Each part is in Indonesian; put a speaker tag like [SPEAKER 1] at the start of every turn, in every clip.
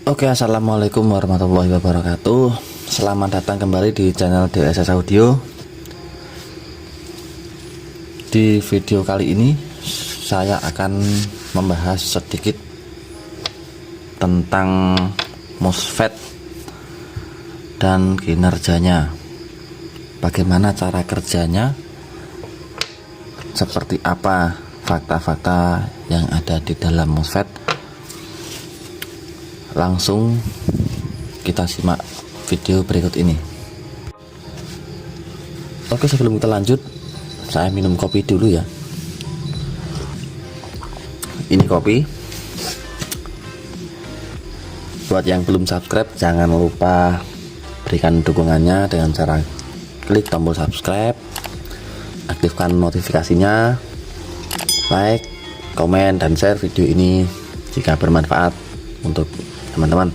[SPEAKER 1] Oke, assalamualaikum warahmatullahi wabarakatuh. Selamat datang kembali di channel DSS Audio. Di video kali ini saya akan membahas sedikit tentang MOSFET dan kinerjanya. Bagaimana cara kerjanya, seperti apa fakta-fakta yang ada di dalam MOSFET. Langsung kita simak video berikut ini. Oke, sebelum kita lanjut, saya minum kopi dulu ya. Ini kopi. Buat yang belum subscribe, jangan lupa berikan dukungannya dengan cara klik tombol subscribe, aktifkan notifikasinya, like, komen, dan share video ini jika bermanfaat untuk teman-teman.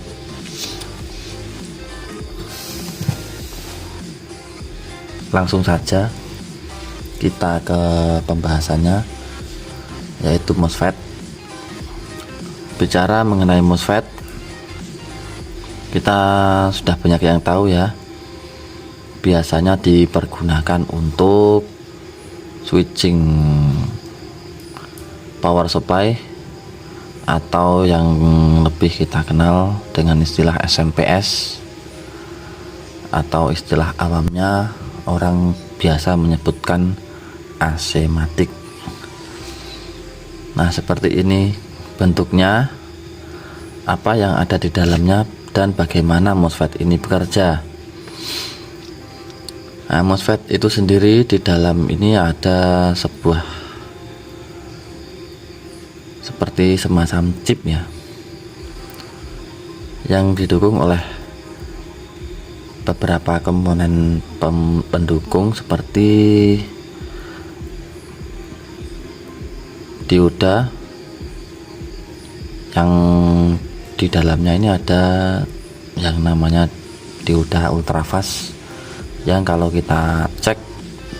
[SPEAKER 1] Langsung saja kita ke pembahasannya, yaitu MOSFET. Bicara mengenai MOSFET, kita sudah banyak yang tahu ya, biasanya dipergunakan untuk switching power supply, atau yang lebih kita kenal dengan istilah SMPS, atau istilah awamnya orang biasa menyebutkan AC matic. Nah, seperti ini bentuknya, apa yang ada di dalamnya, dan bagaimana MOSFET ini bekerja. Nah, MOSFET itu sendiri di dalam ini ada sebuah seperti semacam chip ya, yang didukung oleh beberapa komponen pendukung seperti dioda, yang di dalamnya ini ada yang namanya dioda ultrafast, yang kalau kita cek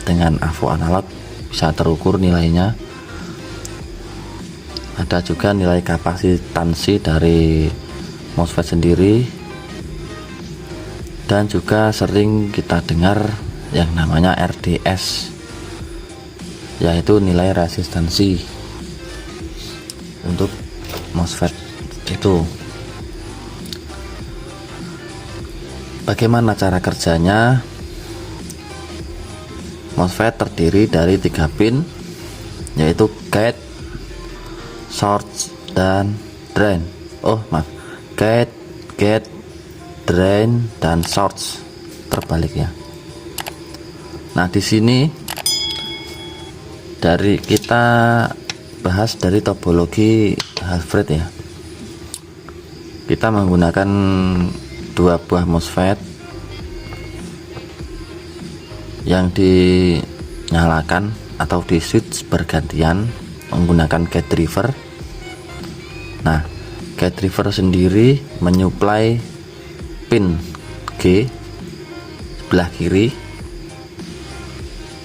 [SPEAKER 1] dengan AVO analog bisa terukur nilainya. Ada juga nilai kapasitansi dari MOSFET sendiri, dan juga sering kita dengar yang namanya RDS, yaitu nilai resistansi untuk MOSFET itu. Bagaimana cara kerjanya? MOSFET terdiri dari 3 pin, yaitu gate, source, dan drain. Gate, drain, dan source. Terbalik ya. Nah, di sini kita bahas dari topologi Halfred ya. Kita menggunakan 2 buah MOSFET yang dinyalakan atau di switch bergantian menggunakan gate driver. Nah, gate driver sendiri menyuplai pin G sebelah kiri,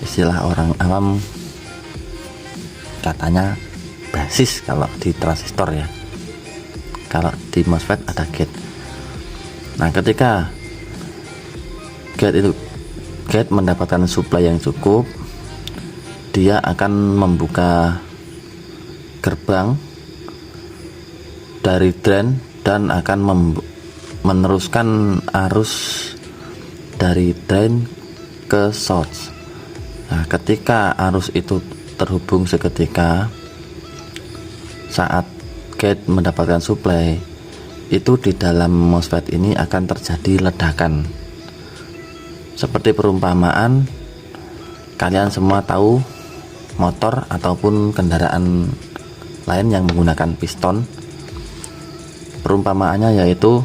[SPEAKER 1] istilah orang awam katanya basis kalau di transistor ya. Kalau di MOSFET ada gate. Nah, ketika gate mendapatkan suplai yang cukup, dia akan membuka gerbang dari drain dan akan meneruskan arus dari drain ke source. Nah, ketika arus itu terhubung seketika saat gate mendapatkan suplai, itu di dalam MOSFET ini akan terjadi ledakan. Seperti perumpamaan, kalian semua tahu motor ataupun kendaraan lain yang menggunakan piston. Perumpamaannya yaitu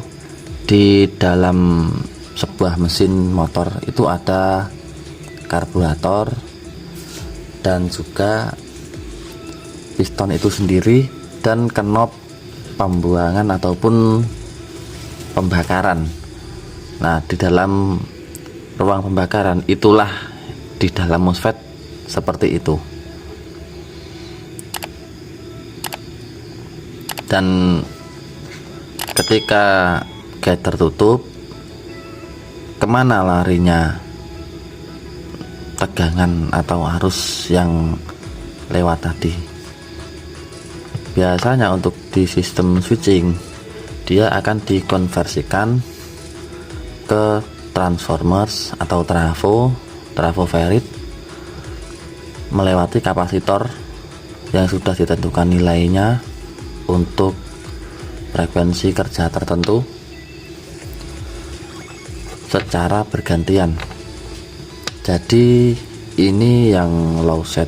[SPEAKER 1] di dalam sebuah mesin motor itu ada karburator dan juga piston itu sendiri, dan knop pembuangan ataupun pembakaran. Nah, di dalam ruang pembakaran itulah di dalam MOSFET seperti itu. Dan ketika gate tertutup, kemana larinya tegangan atau arus yang lewat tadi? Biasanya untuk di sistem switching, dia akan dikonversikan ke transformers atau trafo ferit melewati kapasitor yang sudah ditentukan nilainya untuk frekuensi kerja tertentu secara bergantian. Jadi ini yang low set.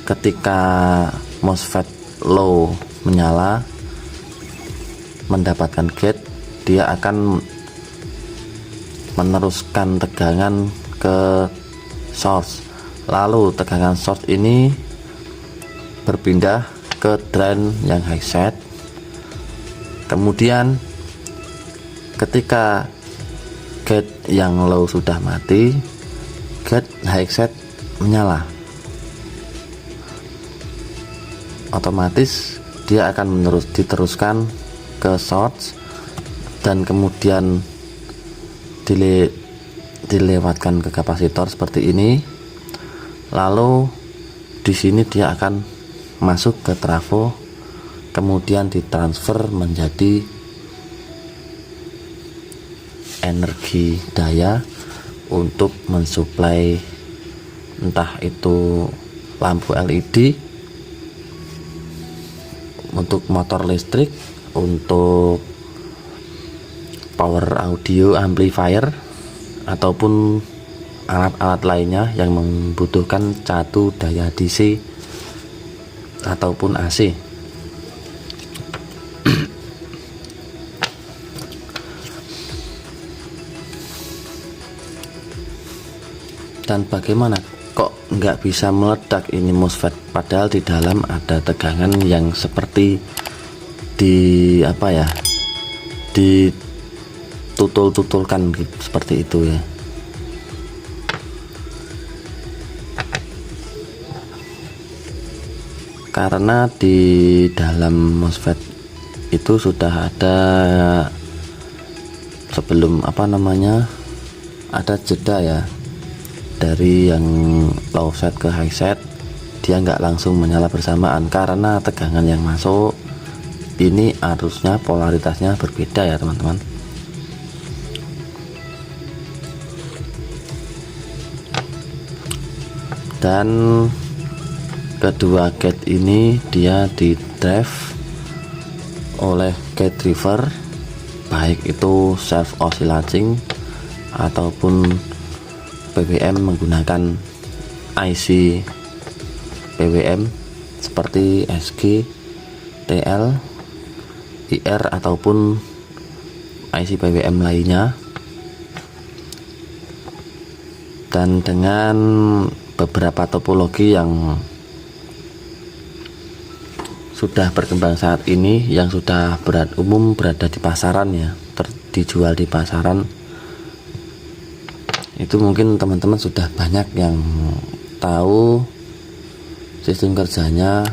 [SPEAKER 1] Ketika MOSFET low menyala mendapatkan gate, dia akan meneruskan tegangan ke source, lalu tegangan source ini berpindah ke drain yang high set. Kemudian ketika gate yang low sudah mati, gate high set menyala, otomatis dia akan diteruskan ke source dan kemudian dilewatkan ke kapasitor seperti ini. Lalu di sini dia akan masuk ke trafo, kemudian ditransfer menjadi energi daya untuk mensuplai entah itu lampu LED, untuk motor listrik, untuk power audio amplifier, ataupun alat-alat lainnya yang membutuhkan catu daya DC ataupun AC. Dan bagaimana kok nggak bisa meledak ini MOSFET, padahal di dalam ada tegangan yang seperti ditutul-tutulkan gitu, seperti itu ya. Karena di dalam MOSFET itu sudah ada sebelum ada jeda ya, dari yang low set ke high set, dia nggak langsung menyala bersamaan karena tegangan yang masuk ini arusnya, polaritasnya berbeda ya teman-teman. Dan kedua gate ini dia di drive oleh gate driver, baik itu self oscillating ataupun PWM menggunakan IC PWM seperti SG, TL, IR ataupun IC PWM lainnya. Dan dengan beberapa topologi yang sudah berkembang saat ini, yang sudah umum berada di pasaran ya, dijual di pasaran, itu mungkin teman-teman sudah banyak yang tahu sistem kerjanya.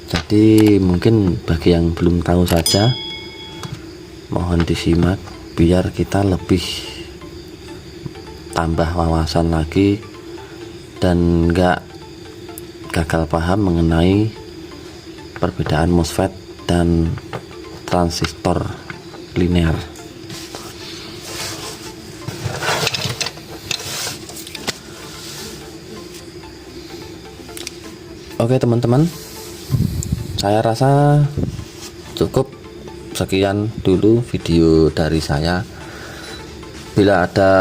[SPEAKER 1] Jadi mungkin bagi yang belum tahu saja, mohon disimak biar kita lebih tambah wawasan lagi dan nggak gagal paham mengenai perbedaan MOSFET dan transistor linear. Oke teman-teman, saya rasa cukup sekian dulu video dari saya. Bila ada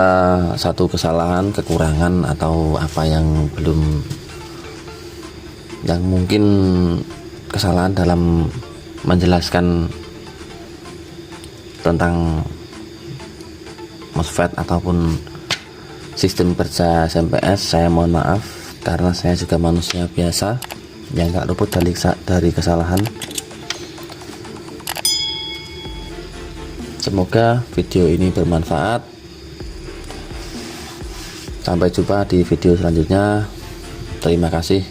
[SPEAKER 1] satu kesalahan, kekurangan atau apa yang mungkin kesalahan dalam menjelaskan tentang MOSFET ataupun sistem kerja SMPS, saya mohon maaf karena saya juga manusia biasa yang gak luput dari kesalahan. Semoga video ini bermanfaat. Sampai jumpa di video selanjutnya. Terima kasih.